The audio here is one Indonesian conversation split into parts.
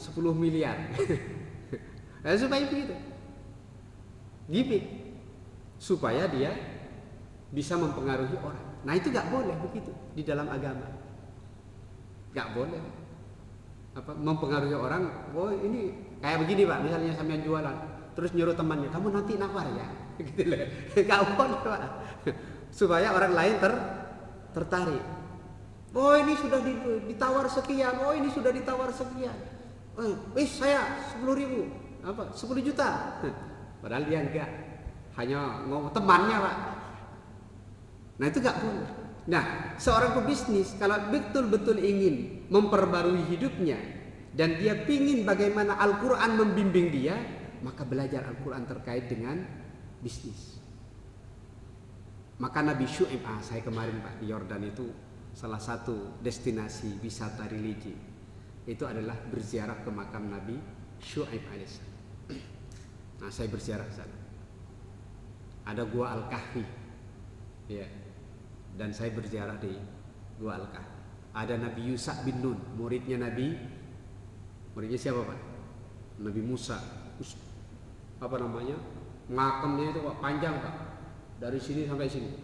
10 miliar. Supaya begitu. Gimik. Supaya dia bisa mempengaruhi orang. Nah itu gak boleh begitu di dalam agama. Gak boleh. Mempengaruhi orang. Oh ini kayak begini Pak, misalnya sampean jualan, terus nyuruh temannya, kamu nanti nawar ya. Gitu loh. Gak boleh Pak. Supaya orang lain tertarik. Oh ini sudah ditawar sekian. Oh ini sudah ditawar sekian. Saya 10.000. 10 juta. Padahal dia enggak. Hanya ngomong temannya Pak. Nah itu gak boleh. Nah seorang pebisnis kalau betul-betul ingin memperbarui hidupnya dan dia pingin bagaimana Al-Quran membimbing dia, maka belajar Al-Quran terkait dengan bisnis. Maka Nabi Syu'aib, saya kemarin Pak di Yordan itu salah satu destinasi wisata religi itu adalah berziarah ke makam Nabi Syu'aib alaihissalam. Nah saya berziarah ke sana. Ada gua Al-Kahfi, ya, dan saya berziarah di gua Al-Kahfi. Ada Nabi Yusa bin Nun, muridnya siapa Pak? Nabi Musa. Makamnya itu Pak, panjang Pak, dari sini sampai sini.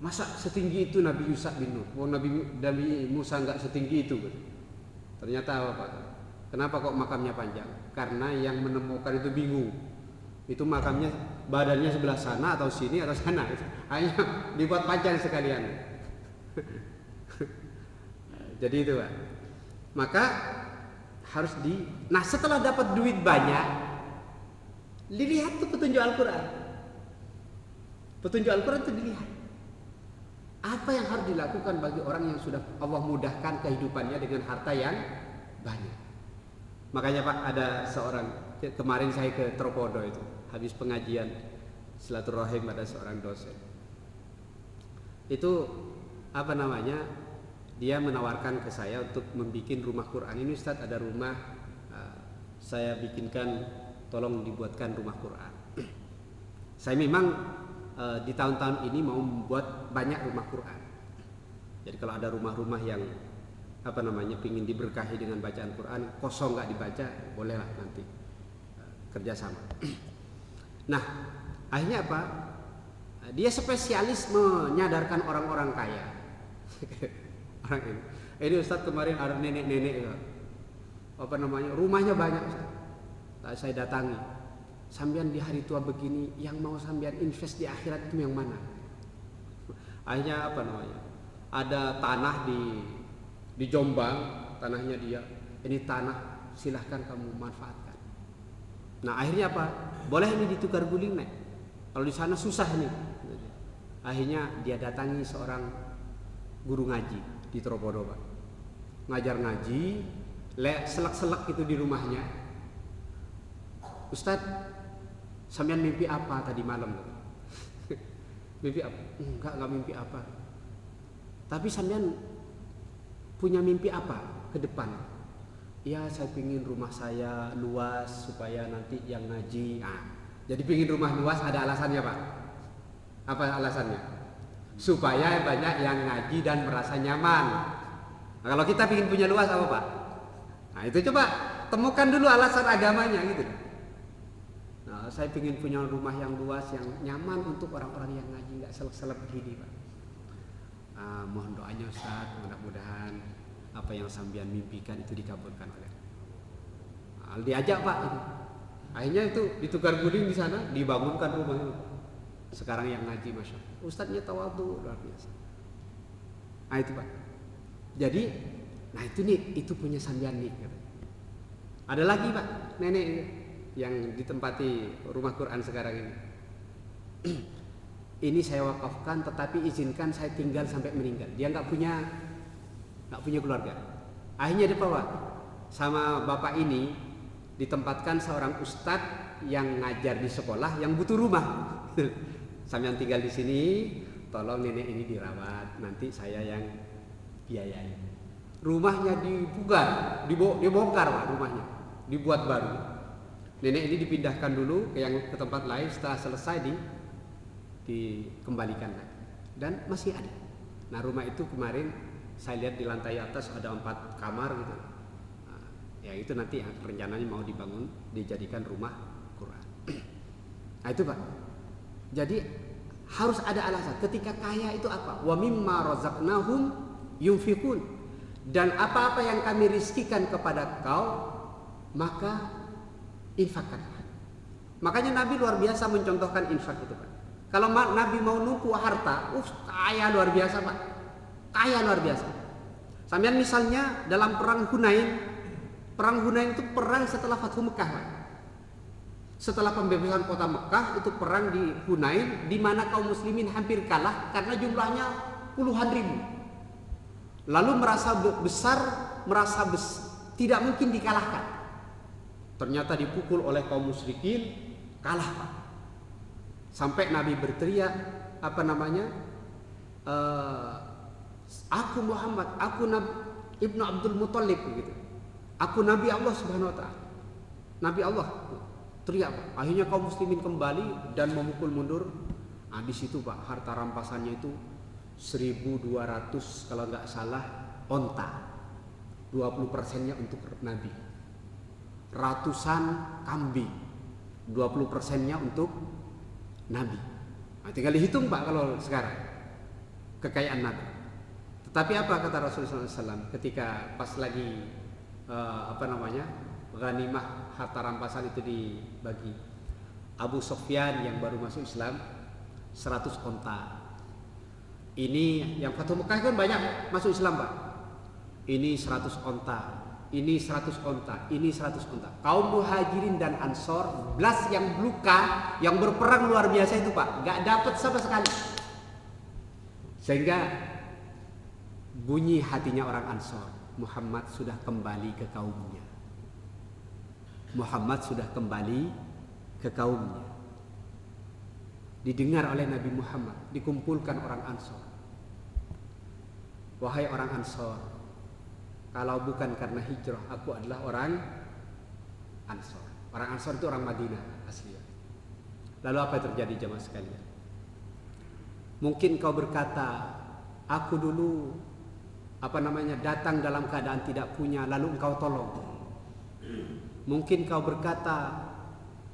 Masa setinggi itu Nabi Yusa bin Nun? Nabi Musa enggak setinggi itu. Ternyata apa Pak? Kenapa kok makamnya panjang? Karena yang menemukan itu bingung. Itu makamnya badannya sebelah sana atau sini atau sana. Hanya dibuat panjang sekalian. Jadi itu Pak. Maka harus nah setelah dapat duit banyak, dilihat tuh petunjuk Al-Quran. Petunjuk Al-Quran itu dilihat. Apa yang harus dilakukan bagi orang yang sudah Allah mudahkan kehidupannya dengan harta yang banyak. Makanya Pak, ada seorang, kemarin saya ke Tropodo itu, habis pengajian silaturahim, ada seorang dosen. Itu dia menawarkan ke saya untuk membuat rumah Quran. Ini Ustadz, ada rumah saya bikinkan, tolong dibuatkan rumah Quran. Saya memang di tahun-tahun ini mau membuat banyak rumah Quran. Jadi kalau ada rumah-rumah yang pingin diberkahi dengan bacaan Quran, kosong nggak dibaca, bolehlah nanti kerjasama. Nah akhirnya apa? Dia spesialis menyadarkan orang-orang kaya. Orang ini Ustadz, kemarin ada nenek-nenek rumahnya banyak Ustadz. Saya datangi, sambian di hari tua begini yang mau sambian invest di akhirat itu yang mana? Akhirnya ada tanah di Jombang, tanahnya dia, ini tanah silahkan kamu manfaatkan. Nah akhirnya apa? Boleh ini ditukar guling nek? Kalau di sana susah nih. Akhirnya dia datangi seorang guru ngaji di Tropodo Pak. Ngajar ngaji, selak-selak itu di rumahnya. Ustadz, sampean mimpi apa tadi malam? Mimpi apa? Enggak mimpi apa. Tapi sampean punya mimpi apa ke depan? Ya saya pingin rumah saya luas supaya nanti yang ngaji. Jadi pingin rumah luas ada alasannya Pak. Apa alasannya? Supaya banyak yang ngaji dan merasa nyaman. Nah, kalau kita pingin punya luas apa Pak? Nah itu coba temukan dulu alasan agamanya gitu. Nah, saya pingin punya rumah yang luas, yang nyaman untuk orang-orang yang ngaji, nggak seleb-seleb begini Pak. Mohon doanya Ustaz, mudah-mudahan apa yang sambian mimpikan itu dikabulkan oleh. Diajak Pak. Akhirnya itu ditukar guling di sana, dibangunkan rumah itu. Sekarang yang ngaji Masya Allah, Ustadznya tawadhu luar biasa. Nah itu Pak. Jadi, nah itu punya sambian nih. Ada lagi Pak, nenek yang ditempati rumah Quran sekarang ini. Ini saya wakafkan, tetapi izinkan saya tinggal sampai meninggal. Dia nggak punya keluarga. Akhirnya dia bawa sama bapak ini ditempatkan seorang ustadz yang ngajar di sekolah yang butuh rumah. Sambil tinggal di sini, tolong nenek ini dirawat, nanti saya yang biayai. Rumahnya dibongkar Pak, rumahnya dibuat baru. Nenek ini dipindahkan dulu ke tempat lain, setelah selesai dikembalikan lagi. Dan masih ada. Nah rumah itu kemarin Saya lihat di lantai atas ada 4 kamar gitu. Nah, ya itu nanti rencananya mau dibangun, dijadikan rumah Quran. Nah itu Pak. Jadi harus ada alasan. Ketika kaya itu apa? Wa mimma razaqnahum yunfiqun. Dan apa-apa yang kami rizkikan kepada kau, maka infakkanlah. Makanya Nabi luar biasa mencontohkan infak itu Pak. Kalau Nabi mau numpuk harta, kaya luar biasa Pak. Kaya luar biasa. Sampean misalnya dalam perang Hunain. Perang Hunain itu perang setelah Fathu Mekah Pak. Setelah pembebasan kota Mekah, itu perang di Hunain, di mana kaum muslimin hampir kalah karena jumlahnya puluhan ribu. Lalu merasa besar, tidak mungkin dikalahkan. Ternyata dipukul oleh kaum musyrikin, kalah Pak. Sampai Nabi berteriak, aku Muhammad, aku Ibnu Abdul Muthalib gitu. Aku Nabi Allah Subhanahu wa taala. Nabi Allah. Teriak Pak. Akhirnya kaum muslimin kembali dan memukul mundur. Nah, di situ Pak, harta rampasannya itu 1.200 kalau nggak salah onta. 20%-nya untuk Nabi. Ratusan kambing. 20%-nya untuk Nabi. Nah, tinggal dihitung Pak kalau sekarang kekayaan Nabi. Tetapi apa kata Rasulullah SAW ketika pas lagi ghanimah harta rampasan itu dibagi? Abu Sufyan yang baru masuk Islam 100 onta. Ini yang Fathu Mekah kan banyak masuk Islam Pak. Ini 100 onta, ini 100 onta, ini 100 onta. Kaum Muhajirin dan Ansor belas yang luka, yang berperang luar biasa itu Pak, gak dapat sama sekali. Sehingga bunyi hatinya orang Ansor, Muhammad sudah kembali ke kaumnya. Muhammad sudah kembali ke kaumnya. Didengar oleh Nabi Muhammad, dikumpulkan orang Ansor. Wahai orang Ansor, kalau bukan karena hijrah, aku adalah orang Ansor. Orang Ansor itu orang Madinah asli. Lalu apa yang terjadi jemaah sekalian? Mungkin kau berkata, aku dulu datang dalam keadaan tidak punya, lalu engkau tolong. Mungkin kau berkata,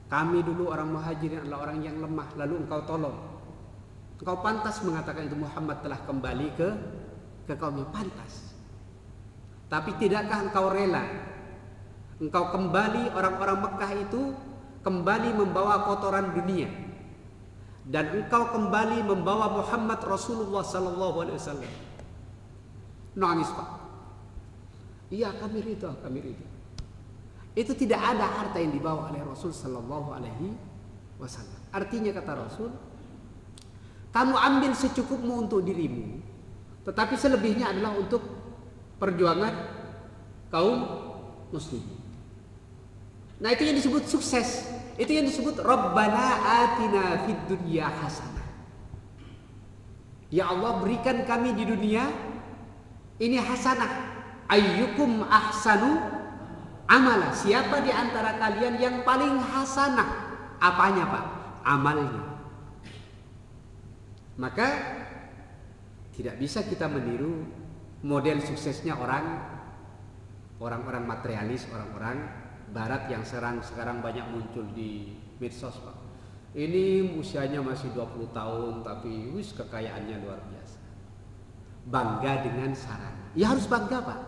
kami dulu orang Muhajirin adalah orang yang lemah, lalu engkau tolong. Engkau pantas mengatakan itu, Muhammad telah kembali ke kaumnya, pantas. Tapi tidakkah engkau rela? Engkau kembali, orang-orang Mekah itu kembali membawa kotoran dunia, dan engkau kembali membawa Muhammad Rasulullah sallallahu alaihi wasallam. Nangis Pak. Iya, kami ridha, kami ridha. Itu tidak ada harta yang dibawa oleh Rasul sallallahu alaihi wasallam. Artinya kata Rasul, kamu ambil secukupmu untuk dirimu, tetapi selebihnya adalah untuk perjuangan kaum muslimin. Nah, itu yang disebut sukses. Itu yang disebut Rabbana atina fid dunya hasanah. Ya Allah, berikan kami di dunia ini hasanah. Ayyukum ahsanu amala. Siapa di antara kalian yang paling hasanah? Apanya Pak? Amalnya. Maka tidak bisa kita meniru model suksesnya orang-orang materialis, orang-orang Barat yang sekarang banyak muncul di medsos Pak. Ini usianya masih 20 tahun tapi kekayaannya luar biasa. Bangga dengan sarana. Ya harus bangga Pak.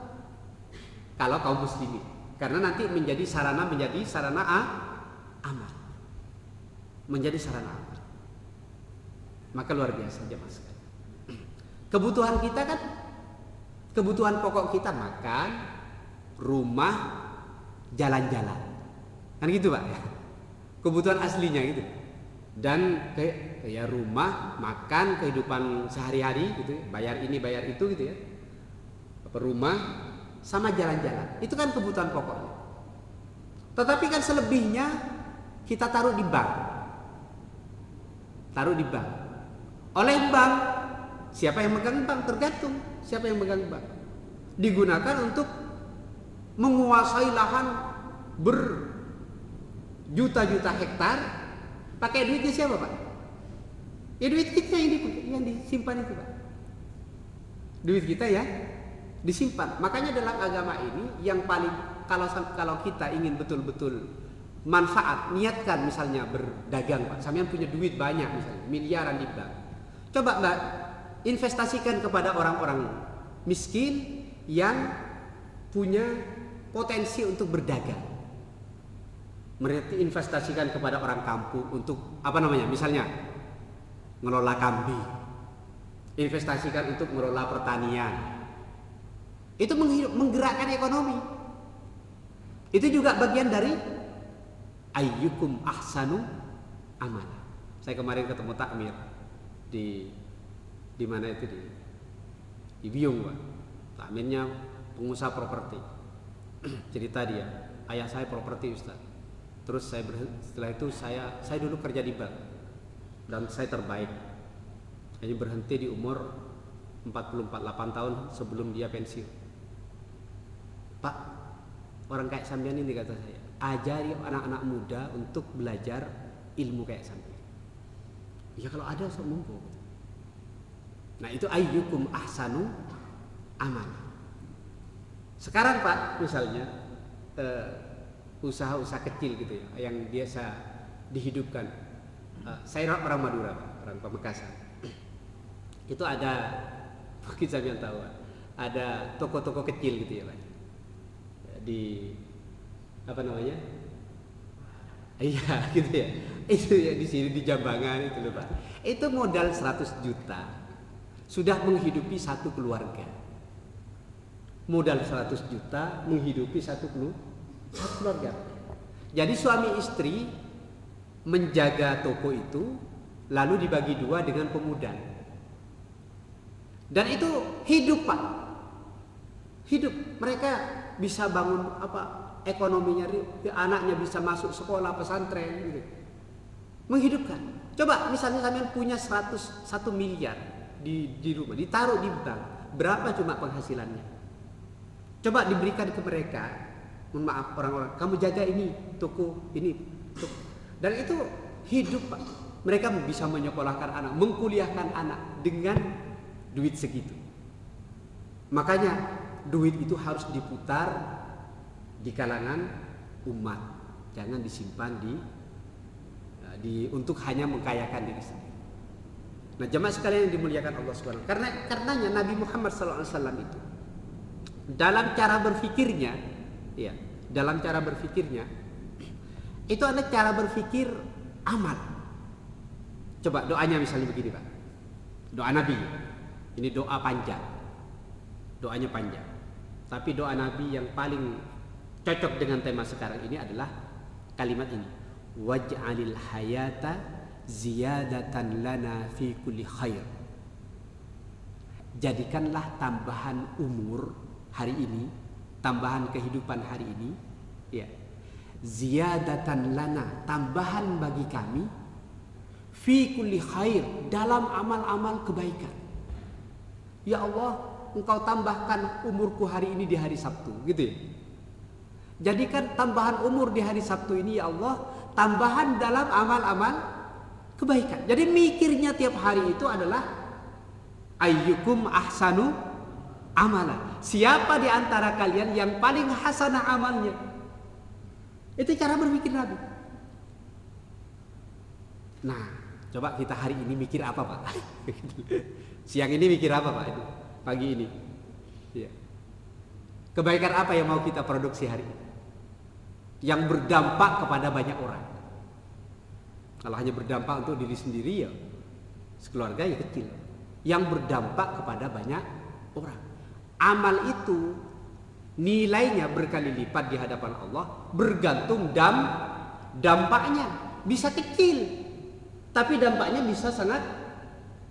Kalau kaum muslimin, karena nanti menjadi sarana amal. Menjadi sarana amal. Maka luar biasa jemaah sekalian. Kebutuhan kita kan, kebutuhan pokok kita makan, rumah, jalan-jalan, kan gitu Pak ya. Kebutuhan aslinya gitu. Dan kayak rumah, makan, kehidupan sehari-hari gitu, bayar ini bayar itu gitu ya. Rumah sama jalan-jalan, itu kan kebutuhan pokoknya. Tetapi kan selebihnya kita taruh di bank. Taruh di bank. Oleh bank, siapa yang megang bank? Tergantung siapa yang megang bank. Digunakan untuk menguasai lahan berjuta-juta hektar. Pakai duitnya siapa Pak? Ya duit kita yang disimpan itu Pak. Duit kita ya disimpan. Makanya dalam agama ini yang paling kalau kita ingin betul-betul manfaat, niatkan misalnya berdagang Pak. Sampean punya duit banyak misalnya, miliaran di bank. Coba Mbak investasikan kepada orang-orang miskin yang punya potensi untuk berdagang. Mereka investasikan kepada orang kampung untuk apa namanya? Misalnya ngelola kambing. Investasikan untuk ngelola pertanian. Itu menggerakkan ekonomi. Itu juga bagian dari ayyukum ahsanu amala. Saya kemarin ketemu takmir di mana itu di Biung Pak. Takmirnya pengusaha properti. Cerita dia, ayah saya properti Ustaz. Terus setelah itu saya dulu kerja di bank dan saya terbaik. Jadi berhenti di umur 48 tahun sebelum dia pensiun. Pak, orang kayak sampean ini kata saya, ajari anak-anak muda untuk belajar ilmu kayak sampean. Ya kalau ada sok mumpung. Nah itu ayyukum ahsanu amal. Sekarang Pak misalnya usaha-usaha kecil gitu ya yang biasa dihidupkan. Saya orang Madura Pak, orang Pamekasan. Itu ada mungkin sampean tahu ada toko-toko kecil gitu ya Pak. Di apa namanya? Iya gitu ya. Itu ya di sini di Jambangan itu loh Pak. Itu modal 100 juta sudah menghidupi satu keluarga. Modal 100 juta menghidupi satu keluarga. Jadi suami istri menjaga toko itu lalu dibagi dua dengan pemuda. Dan itu hidup Pak. Hidup. Mereka bisa bangun ekonominya, anaknya bisa masuk sekolah pesantren gitu. Menghidupkan. Coba misalnya kalian punya 101 miliar di rumah, ditaruh di bank, berapa cuma penghasilannya? Coba diberikan ke mereka. Mohon maaf orang-orang, kamu jaga ini toko ini. Dan itu hidup Pak. Mereka bisa menyekolahkan anak, mengkuliahkan anak dengan duit segitu. Makanya duit itu harus diputar di kalangan umat, jangan disimpan untuk hanya mengkayakan diri sendiri. Nah, jemaah sekalian yang dimuliakan Allah Subhanahu. Karenanya Nabi Muhammad SAW itu dalam cara berfikirnya, itu ada cara berfikir amal. Coba doanya misalnya begini Pak, doa Nabi. Ini doa panjang, doanya panjang. Tapi doa Nabi yang paling cocok dengan tema sekarang ini adalah kalimat ini. Waj'alil hayata ziyadatan lana fi kulli khair. Jadikanlah tambahan umur hari ini, tambahan kehidupan hari ini, ya. Ziyadatan lana, tambahan bagi kami fi kulli khair, dalam amal-amal kebaikan. Ya Allah, Engkau tambahkan umurku hari ini di hari Sabtu, gitu ya. Jadikan tambahan umur di hari Sabtu ini ya Allah, tambahan dalam amal-amal kebaikan. Jadi mikirnya tiap hari itu adalah ayyukum ahsanu amala. Siapa di antara kalian yang paling hasanah amalnya? Itu cara berpikir Nabi. Nah, coba kita hari ini mikir apa Pak? Siang ini mikir apa Pak? Pagi ini. Ya. Kebaikan apa yang mau kita produksi hari ini? Yang berdampak kepada banyak orang. Kalau hanya berdampak untuk diri sendiri ya sekeluarga ya kecil. Yang berdampak kepada banyak orang. Amal itu nilainya berkali lipat di hadapan Allah, bergantung dampaknya. Bisa kecil, tapi dampaknya bisa sangat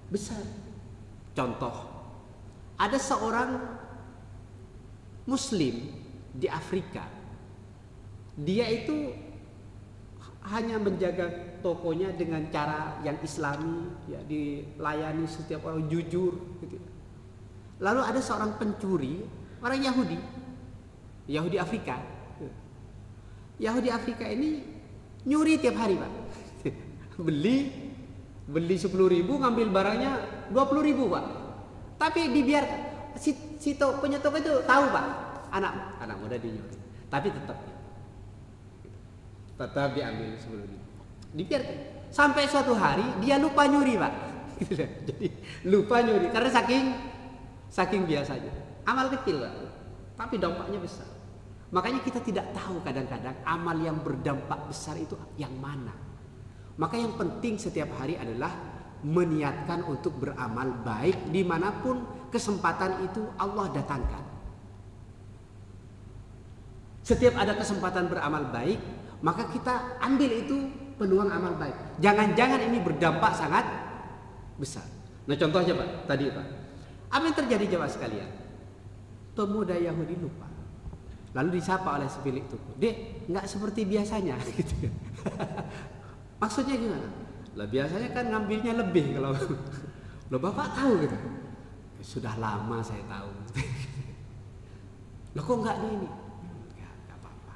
besar. Contoh, ada seorang Muslim di Afrika. Dia itu hanya menjaga tokonya dengan cara yang Islami, ya, dilayani setiap orang jujur, gitu. Lalu ada seorang pencuri, orang Yahudi Afrika. Yahudi Afrika ini nyuri tiap hari Pak. beli 10.000, ngambil barangnya 20.000 Pak. Tapi dibiarkan punya toko itu tahu Pak, anak muda dinyuri, tapi tetap diambil sebelum itu, dibiarkan sampai suatu hari dia lupa nyuri Pak. Jadi lupa nyuri karena saking biasanya. Amal kecil Pak, tapi dampaknya besar. Makanya kita tidak tahu kadang-kadang amal yang berdampak besar itu yang mana. Maka yang penting setiap hari adalah meniatkan untuk beramal baik dimanapun kesempatan itu Allah datangkan. Setiap ada kesempatan beramal baik, maka kita ambil itu peluang amal baik. Jangan-jangan ini berdampak sangat besar. Nah contohnya Pak, tadi Pak, apa yang terjadi jemaah sekalian? Pemuda Yahudi lupa. Lalu disapa oleh pemilik toko, "Dek, nggak seperti biasanya." Gitu. Maksudnya gimana? Lah biasanya kan ngambilnya lebih kalau lo Bapak tahu gitu. Sudah lama saya tahu. Lo kok nggak ini? Ya, nggak apa-apa.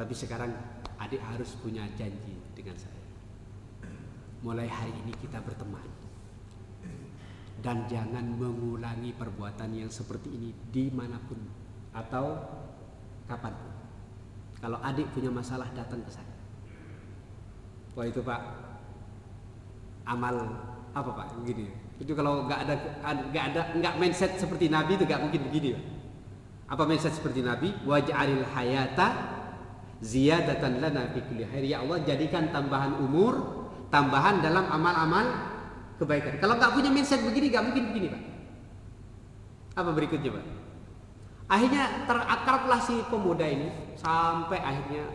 Tapi sekarang adik harus punya janji dengan saya. Mulai hari ini kita berteman. Dan jangan mengulangi perbuatan yang seperti ini dimanapun atau kapanpun. Kalau adik punya masalah datang ke saya. Wah itu Pak, amal apa Pak? Begini. Itu kalau nggak mindset seperti Nabi itu nggak mungkin begini Pak. Apa mindset seperti Nabi? Waj'alil hayata ziyadatan lana fi kulli khair. Ya Allah, jadikan tambahan umur, tambahan dalam amal-amal kebaikan. Kalau nggak punya mindset begini nggak mungkin begini Pak. Apa berikutnya Pak? Akhirnya terakrablah si pemuda ini sampai akhirnya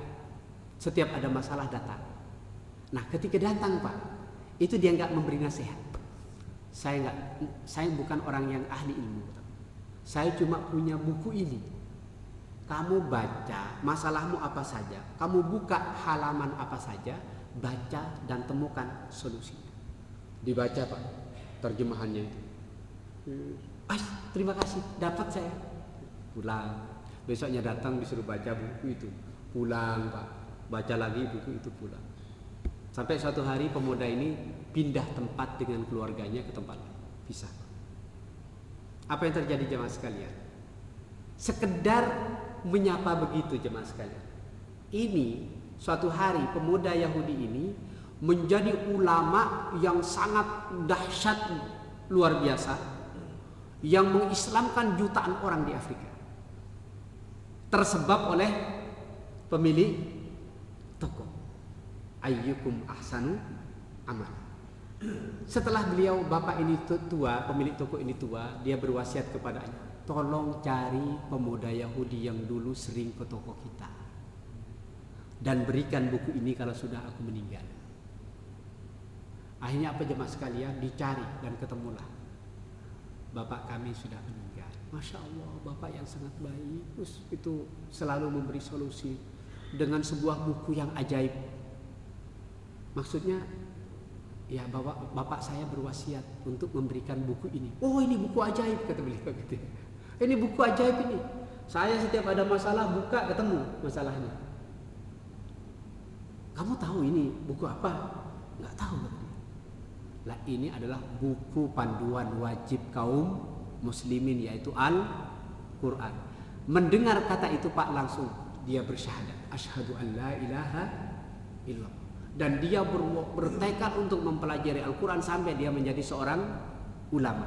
setiap ada masalah datang. Nah ketika datang Pak, itu dia nggak memberi nasihat. Saya bukan orang yang ahli ilmu. Saya cuma punya buku ini. Kamu baca masalahmu apa saja, kamu buka halaman apa saja, baca dan temukan solusi. Dibaca Pak, terjemahannya itu. Terima kasih, dapat saya. Pulang. Besoknya datang disuruh baca buku itu. Pulang Pak, baca lagi buku itu, pulang. Sampai suatu hari pemuda ini pindah tempat dengan keluarganya ke tempat lain. Pisah. Apa yang terjadi jemaah sekalian? Sekedar menyapa begitu jemaah sekalian. Ini suatu hari pemuda Yahudi ini menjadi ulama yang sangat dahsyat luar biasa yang mengislamkan jutaan orang di Afrika. Tersebab oleh pemilik toko. Ayyukum ahsanu amal. Setelah beliau bapak ini tua, pemilik toko ini tua, dia berwasiat kepadanya, tolong cari pemuda Yahudi yang dulu sering ke toko kita dan berikan buku ini kalau sudah aku meninggal. Akhirnya apa jemaah sekalian, dicari dan ketemulah. Bapak kami sudah meninggal. Masya Allah, bapak yang sangat baik. Terus itu selalu memberi solusi dengan sebuah buku yang ajaib. Maksudnya, ya bapak saya berwasiat untuk memberikan buku ini. Oh ini buku ajaib kata beliau gitu. Ini buku ajaib ini. Saya setiap ada masalah buka ketemu masalahnya. Kamu tahu ini buku apa? Nggak tahu kata dia. Lah ini adalah buku panduan wajib kaum muslimin yaitu Al-Quran. Mendengar kata itu Pak langsung dia bersyahadat. Asyhadu an la ilaha illallah. Dan dia bertekad untuk mempelajari Al-Quran sampai dia menjadi seorang ulama.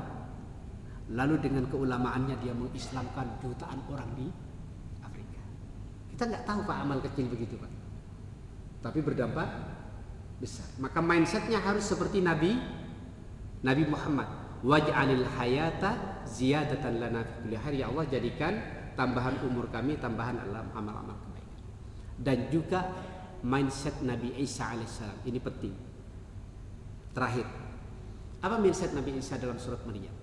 Lalu dengan keulamaannya dia mengislamkan jutaan orang di Afrika. Kita nggak tahu Pak amal kecil begitu Pak, tapi berdampak besar. Maka mindsetnya harus seperti Nabi Muhammad. Waj'alil hayata ziyadatan lana fi kulli khair. Ya Allah, jadikan tambahan umur kami, tambahan amal-amal kebaikan. Dan juga mindset Nabi Isa alaihissalam ini penting. Terakhir, apa mindset Nabi Isa dalam surat Maryam?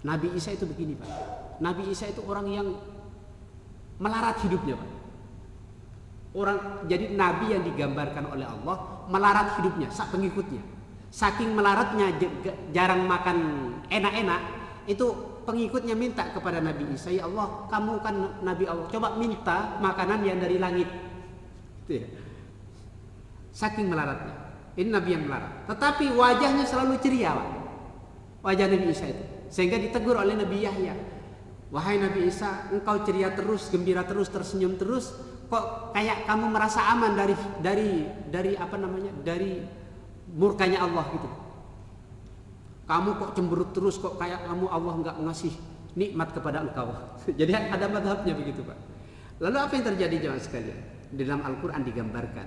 Nabi Isa itu begini Pak. Nabi Isa itu orang yang melarat hidupnya Pak. Jadi Nabi yang digambarkan oleh Allah melarat hidupnya, pengikutnya. Saking melaratnya jarang makan enak-enak, itu pengikutnya minta kepada Nabi Isa, ya Allah, kamu kan Nabi Allah, coba minta makanan yang dari langit. Saking melaratnya. Ini Nabi yang melarat. Tetapi wajahnya selalu ceria Pak. Wajah Nabi Isa itu Sehingga ditegur oleh Nabi Yahya, wahai Nabi Isa, engkau ceria terus, gembira terus, tersenyum terus, kok kayak kamu merasa aman dari apa namanya, dari murkanya Allah gitu. Kamu kok cemberut terus, kok kayak kamu Allah nggak ngasih nikmat kepada engkau. Jadi ada madhabnya begitu Pak. Lalu apa yang terjadi jemaah sekalian? Di dalam Al-Quran digambarkan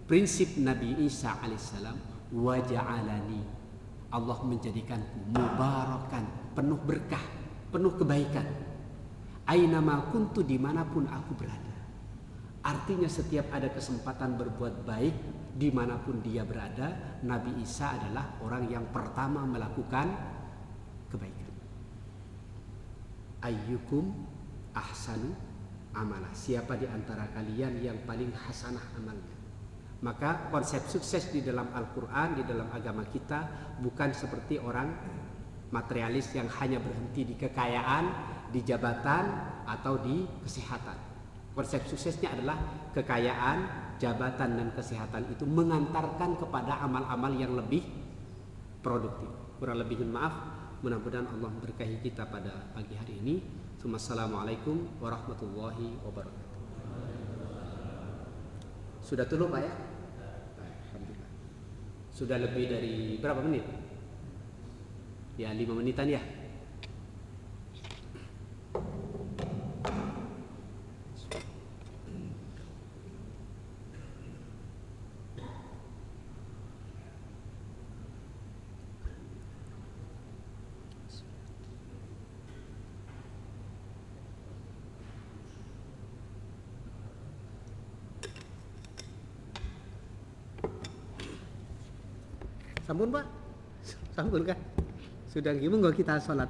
prinsip Nabi Isa alaihissalam, wa ja'alani, Allah menjadikanku mubarakan, penuh berkah, penuh kebaikan, ainama kuntu, dimanapun aku berada. Artinya setiap ada kesempatan berbuat baik, dimanapun dia berada, Nabi Isa adalah orang yang pertama melakukan kebaikan. Ayyukum ahsanu amalah, siapa di antara kalian yang paling hasanah amalnya. Maka konsep sukses di dalam Al-Quran, di dalam agama kita, bukan seperti orang materialis yang hanya berhenti di kekayaan, di jabatan, atau di kesehatan. Konsep suksesnya adalah kekayaan, jabatan, dan kesehatan itu mengantarkan kepada amal-amal yang lebih produktif. Kurang lebih maaf, mudah-mudahan Allah memberkahi kita pada pagi hari ini. Assalamualaikum warahmatullahi wabarakatuh. Sudah tulu Pak ya? Alhamdulillah. Sudah lebih dari berapa menit? Ya 5 menitan ya. Sampun Pak? Sampun kan? Sudah gimana kita sholat?